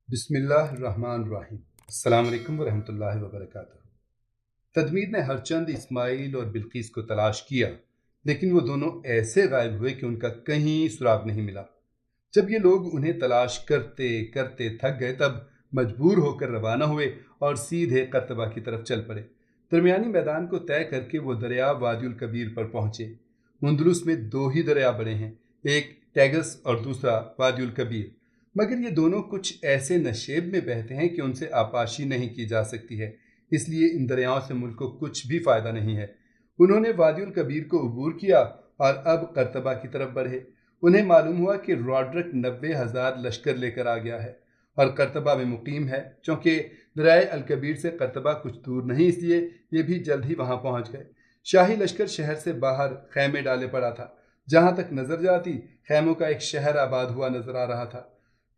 بسم اللہ الرحمن الرحیم۔ السلام علیکم ورحمۃ اللہ وبرکاتہ۔ تدمیر نے ہرچند اسماعیل اور بلقیس کو تلاش کیا، لیکن وہ دونوں ایسے غائب ہوئے کہ ان کا کہیں سراغ نہیں ملا۔ جب یہ لوگ انہیں تلاش کرتے کرتے تھک گئے تب مجبور ہو کر روانہ ہوئے اور سیدھے قرطبہ کی طرف چل پڑے۔ درمیانی میدان کو طے کر کے وہ دریا وادی الکبیر پر پہنچے۔ اندلس میں دو ہی دریا بڑے ہیں، ایک ٹیگس اور دوسرا وادی الکبیر، مگر یہ دونوں کچھ ایسے نشیب میں بہتے ہیں کہ ان سے آبپاشی نہیں کی جا سکتی ہے، اس لیے ان دریاؤں سے ملک کو کچھ بھی فائدہ نہیں ہے۔ انہوں نے وادی الکبیر کو عبور کیا اور اب قرطبہ کی طرف بڑھے۔ انہیں معلوم ہوا کہ راڈرک 90,000 لشکر لے کر آ گیا ہے اور قرطبہ میں مقیم ہے۔ چونکہ دریائے الکبیر سے قرطبہ کچھ دور نہیں، اس لیے یہ بھی جلد ہی وہاں پہنچ گئے۔ شاہی لشکر شہر سے باہر خیمے ڈالے پڑا تھا۔ جہاں تک نظر جاتی خیموں کا ایک شہر آباد ہوا نظر آ رہا تھا۔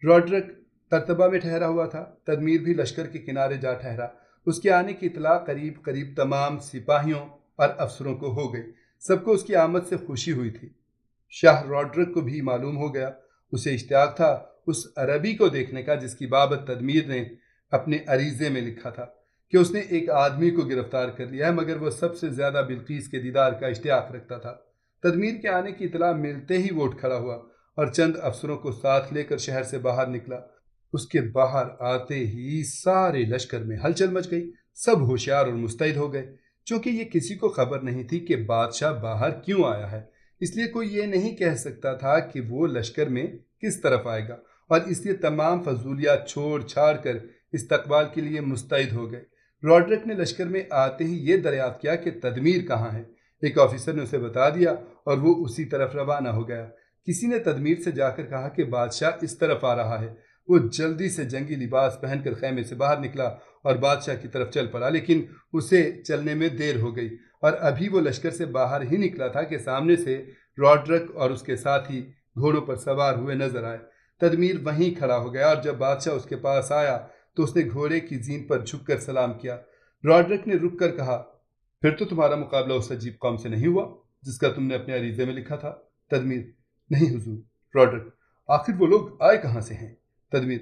راڈرک قرطبہ میں ٹھہرا ہوا تھا۔ تدمیر بھی لشکر کے کنارے جا ٹھہرا۔ اس کے آنے کی اطلاع قریب قریب تمام سپاہیوں اور افسروں کو ہو گئی۔ سب کو اس کی آمد سے خوشی ہوئی تھی۔ شاہ راڈرک کو بھی معلوم ہو گیا۔ اسے اشتیاق تھا اس عربی کو دیکھنے کا جس کی بابت تدمیر نے اپنے عریضے میں لکھا تھا کہ اس نے ایک آدمی کو گرفتار کر لیا ہے، مگر وہ سب سے زیادہ بلقیس کے دیدار کا اشتیاق رکھتا تھا۔ تدمیر کے آنے کی اطلاع ملتے ہی وہ اٹھ کھڑا ہوا اور چند افسروں کو ساتھ لے کر شہر سے باہر نکلا۔ اس کے باہر آتے ہی سارے لشکر میں ہلچل مچ گئی۔ سب ہوشیار اور مستعد ہو گئے، چونکہ یہ کسی کو خبر نہیں تھی کہ بادشاہ باہر کیوں آیا ہے۔ اس لیے کوئی یہ نہیں کہہ سکتا تھا کہ وہ لشکر میں کس طرف آئے گا، اور اس لیے تمام فضولیات چھوڑ چھاڑ کر استقبال کے لیے مستعد ہو گئے۔ راڈرک نے لشکر میں آتے ہی یہ دریافت کیا کہ تدمیر کہاں ہے۔ ایک آفیسر نے اسے بتا دیا اور وہ اسی طرف روانہ ہو گیا۔ کسی نے تدمیر سے جا کر کہا کہ بادشاہ اس طرف آ رہا ہے۔ وہ جلدی سے جنگی لباس پہن کر خیمے سے باہر نکلا اور بادشاہ کی طرف چل پڑا، لیکن اسے چلنے میں دیر ہو گئی اور ابھی وہ لشکر سے باہر ہی نکلا تھا کہ سامنے سے راڈرک اور اس کے ساتھی گھوڑوں پر سوار ہوئے نظر آئے۔ تدمیر وہیں کھڑا ہو گیا اور جب بادشاہ اس کے پاس آیا تو اس نے گھوڑے کی زین پر جھک کر سلام کیا۔ راڈرک نے رک کر کہا، پھر تو تمہارا مقابلہ اس عجیب قوم سے نہیں ہوا جس کا تم نے اپنے عریضے میں لکھا تھا؟ تدمیر، نہیں حضور۔ راڈرک، آخر وہ لوگ آئے کہاں سے ہیں؟ تدمیر،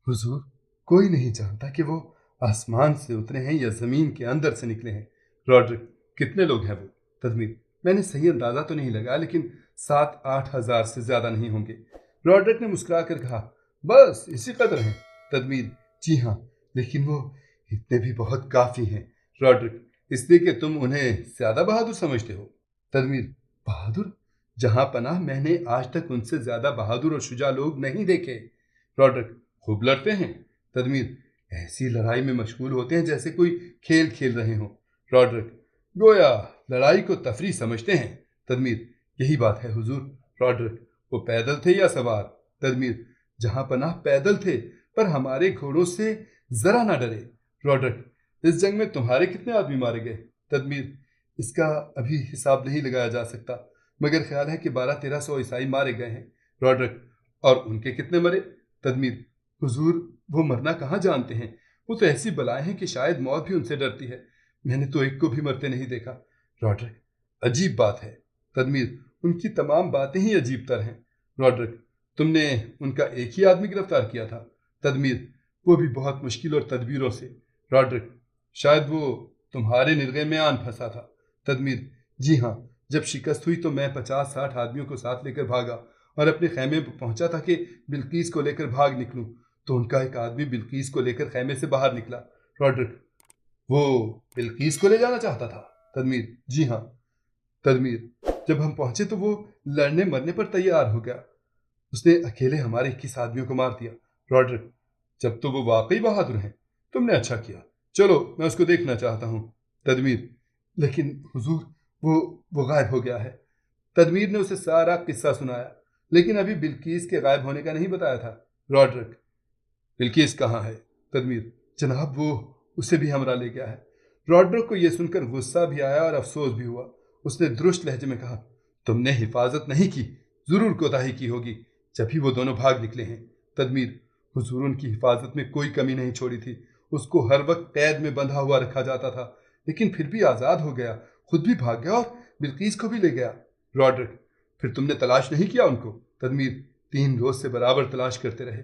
حضور، کوئی نہیں جانتا کہ وہ آسمان سے اترے ہیں یا زمین کے اندر سے نکلے ہیں۔ راڈرک، کتنے لوگ ہیں وہ؟ تدمیر، میں نے صحیح اندازہ تو نہیں لگا، لیکن 7-8 ہزار سے زیادہ نہیں ہوں گے۔ راڈرک نے مسکرا کر کہا، بس اسی قدر ہیں۔ تدمیر، جی ہاں، لیکن وہ اتنے بھی بہت کافی ہیں۔ راڈرک، اس لیے کہ تم انہیں زیادہ بہادر سمجھتے ہو۔ تدمیر، بہادر؟ جہاں پناہ میں نے آج تک ان سے زیادہ بہادر اور شجاع لوگ نہیں دیکھے۔ راڈرک، خوب لڑتے ہیں؟ تدمیر، ایسی لڑائی میں مشغول ہوتے ہیں جیسے کوئی کھیل کھیل رہے ہوں۔ راڈرک، گویا لڑائی کو تفریح سمجھتے ہیں۔ تدمیر، یہی بات ہے حضور۔ راڈرک، وہ پیدل تھے یا سوار؟ تدمیر، جہاں پناہ پیدل تھے، پر ہمارے گھوڑوں سے ذرا نہ ڈرے۔ راڈرک، اس جنگ میں تمہارے کتنے آدمی مارے گئے؟ تدمیر، اس کا ابھی حساب نہیں لگایا جا سکتا، مگر خیال ہے کہ 1200-1300 عیسائی مارے گئے ہیں۔ راڈرک، اور ان کے کتنے مرے؟ تدمیر، حضور، وہ مرنا کہاں جانتے ہیں، وہ تو ایسی بلائیں ہیں کہ شاید موت بھی ان سے ڈرتی ہے۔ میں نے تو ایک کو بھی مرتے نہیں دیکھا۔ راڈرک، عجیب بات ہے۔ تدمیر، ان کی تمام باتیں ہی عجیب تر ہیں۔ راڈرک، تم نے ان کا ایک ہی آدمی گرفتار کیا تھا؟ تدمیر، وہ بھی بہت مشکل اور تدبیروں سے۔ راڈرک، شاید وہ تمہارے نرغے میں آن پھنسا تھا۔ تدمیر، جی ہاں، جب شکست ہوئی تو میں 50-60 آدمیوں کو ساتھ لے کر بھاگا اور اپنے خیمے پر پہنچا تھا کہ بلقیس کو لے کر بھاگ نکلوں، تو ان کا ایک آدمی بلقیس کو لے کر خیمے سے باہر نکلا۔ راڈرک، وہ بلقیس کو لے جانا چاہتا تھا؟ تدمیر، جی ہاں۔ تدمیر، جب ہم پہنچے تو وہ لڑنے مرنے پر تیار ہو گیا۔ اس نے اکیلے ہمارے 21 آدمیوں کو مار دیا۔ راڈرک، جب تو وہ واقعی بہادر ہیں، تم نے اچھا کیا، چلو میں اس کو دیکھنا چاہتا ہوں۔ تدمیر، لیکن حضور وہ غائب ہو گیا ہے۔ تدمیر نے اسے سارا قصہ سنایا، لیکن ابھی بلقیس کے غائب ہونے کا نہیں بتایا تھا۔ راڈرک، بلقیس کہاں ہے؟ تدمیر، جناب وہ اسے بھی ہمراہ لے گیا ہے۔ راڈرک کو یہ سن کر غصہ بھی آیا اور افسوس بھی ہوا۔ اس نے درست لہجے میں کہا، تم نے حفاظت نہیں کی، ضرور کوتاہی کی ہوگی، جبھی وہ دونوں بھاگ نکلے ہیں۔ تدمیر، حضور ان کی حفاظت میں کوئی کمی نہیں چھوڑی تھی۔ اس کو ہر وقت قید میں بندھا ہوا رکھا جاتا تھا، لیکن پھر بھی آزاد ہو گیا، خود بھی بھاگ گیا اور بلقیس کو بھی لے گیا۔ راڈرک، پھر تم نے تلاش نہیں کیا ان کو؟ تدمیر، 3 روز سے برابر تلاش کرتے رہے،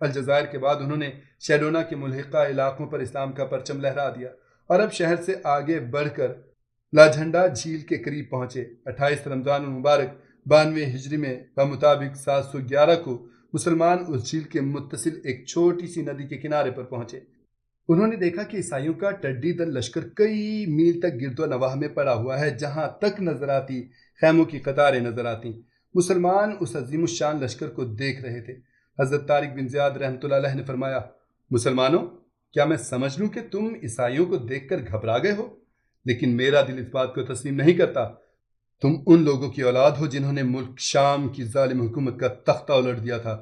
الجزائر کے بعد انہوں نے شیڈونا کے ملحقہ علاقوں پر اسلام کا پرچم لہرا دیا اور اب شہر سے آگے بڑھ کر لاجھنڈا جھیل کے قریب پہنچے۔ 28 رمضان المبارک 92 ہجری میں بمطابق 711 کو مسلمان اس جھیل کے متصل ایک چھوٹی سی ندی کے کنارے پر پہنچے۔ انہوں نے دیکھا کہ عیسائیوں کا ٹڈی دل لشکر کئی میل تک گرد و نواح میں پڑا ہوا ہے، جہاں تک نظر آتی خیموں کی قطاریں نظر آتی۔ مسلمان اس عظیم الشان لشکر کو دیکھ رہے تھے۔ حضرت طارق بن زیاد رحمۃ اللہ علیہ نے فرمایا، مسلمانوں، کیا میں سمجھ لوں کہ تم عیسائیوں کو دیکھ کر گھبرا گئے ہو؟ لیکن میرا دل اس بات کو تسلیم نہیں کرتا۔ تم ان لوگوں کی اولاد ہو جنہوں نے ملک شام کی ظالم حکومت کا تختہ الٹ دیا تھا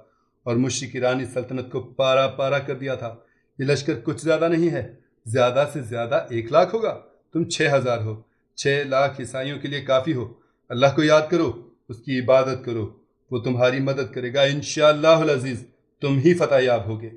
اور مشرک ایرانی سلطنت کو پارا پارا کر دیا تھا۔ یہ لشکر کچھ زیادہ نہیں ہے، زیادہ سے زیادہ 1 لاکھ ہوگا، تم 6,000 ہو۔ 6 لاکھ عیسائیوں کے لیے کافی ہو۔ اللہ کو یاد کرو، اس کی عبادت کرو، وہ تمہاری مدد کرے گا، انشاءاللہ العزیز تم ہی فتح یاب ہوگے۔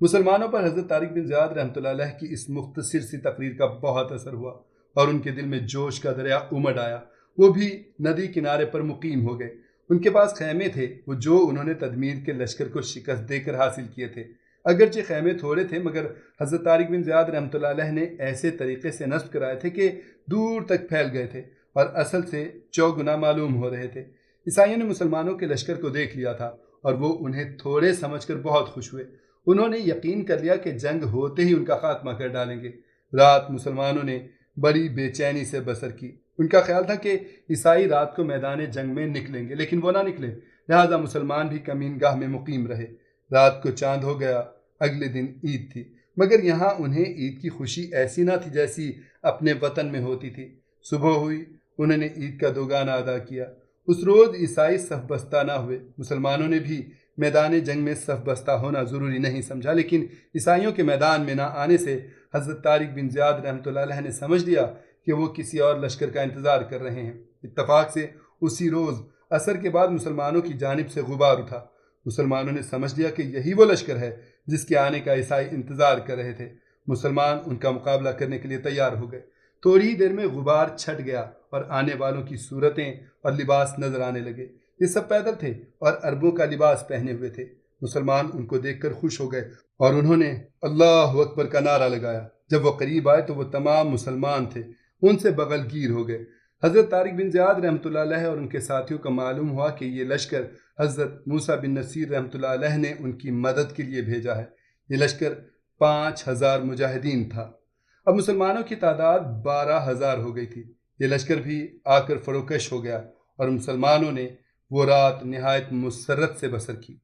مسلمانوں پر حضرت طارق بن زیاد رحمۃ اللہ علیہ کی اس مختصر سی تقریر کا بہت اثر ہوا اور ان کے دل میں جوش کا دریا امڈ آیا۔ وہ بھی ندی کنارے پر مقیم ہو گئے۔ ان کے پاس خیمے تھے، وہ جو انہوں نے تدمیر کے لشکر کو شکست دے کر حاصل کیے تھے۔ اگرچہ خیمے تھوڑے تھے، مگر حضرت طارق بن زیاد رحمۃ اللہ علیہ نے ایسے طریقے سے نصب کرائے تھے کہ دور تک پھیل گئے تھے اور اصل سے چوگنا معلوم ہو رہے تھے۔ عیسائیوں نے مسلمانوں کے لشکر کو دیکھ لیا تھا اور وہ انہیں تھوڑے سمجھ کر بہت خوش ہوئے۔ انہوں نے یقین کر لیا کہ جنگ ہوتے ہی ان کا خاتمہ کر ڈالیں گے۔ رات مسلمانوں نے بڑی بے چینی سے بسر کی۔ ان کا خیال تھا کہ عیسائی رات کو میدان جنگ میں نکلیں گے، لیکن وہ نہ نکلے، لہٰذا مسلمان بھی کمین گاہ میں مقیم رہے۔ رات کو چاند ہو گیا، اگلے دن عید تھی، مگر یہاں انہیں عید کی خوشی ایسی نہ تھی جیسی اپنے وطن میں ہوتی تھی۔ صبح ہوئی، انہوں نے عید کا دوگانہ ادا کیا۔ اس روز عیسائی صف بستہ نہ ہوئے۔ مسلمانوں نے بھی میدان جنگ میں صف بستہ ہونا ضروری نہیں سمجھا، لیکن عیسائیوں کے میدان میں نہ آنے سے حضرت طارق بن زیاد رحمۃ اللہ علیہ نے سمجھ لیا کہ وہ کسی اور لشکر کا انتظار کر رہے ہیں۔ اتفاق سے اسی روز عصر کے بعد مسلمانوں کی جانب سے غبار اٹھا۔ مسلمانوں نے سمجھ لیا کہ یہی وہ لشکر ہے جس کے آنے کا عیسائی انتظار کر رہے تھے۔ مسلمان ان کا مقابلہ کرنے کے لیے تیار ہو گئے۔ تھوڑی ہی دیر میں غبار چھٹ گیا اور آنے والوں کی صورتیں اور لباس نظر آنے لگے۔ یہ سب پیدل تھے اور عربوں کا لباس پہنے ہوئے تھے۔ مسلمان ان کو دیکھ کر خوش ہو گئے اور انہوں نے اللہ اکبر کا نعرہ لگایا۔ جب وہ قریب آئے تو وہ تمام مسلمان تھے، ان سے بغل گیر ہو گئے۔ حضرت طارق بن زیاد رحمۃ اللہ علیہ اور ان کے ساتھیوں کو معلوم ہوا کہ یہ لشکر حضرت موسیٰ بن نصیر رحمۃ اللہ علیہ نے ان کی مدد کے لیے بھیجا ہے۔ یہ لشکر 5,000 مجاہدین تھا۔ اب مسلمانوں کی تعداد 12,000 ہو گئی تھی۔ یہ لشکر بھی آ کر فروکش ہو گیا اور مسلمانوں نے وہ رات نہایت مسرت سے بسر کی۔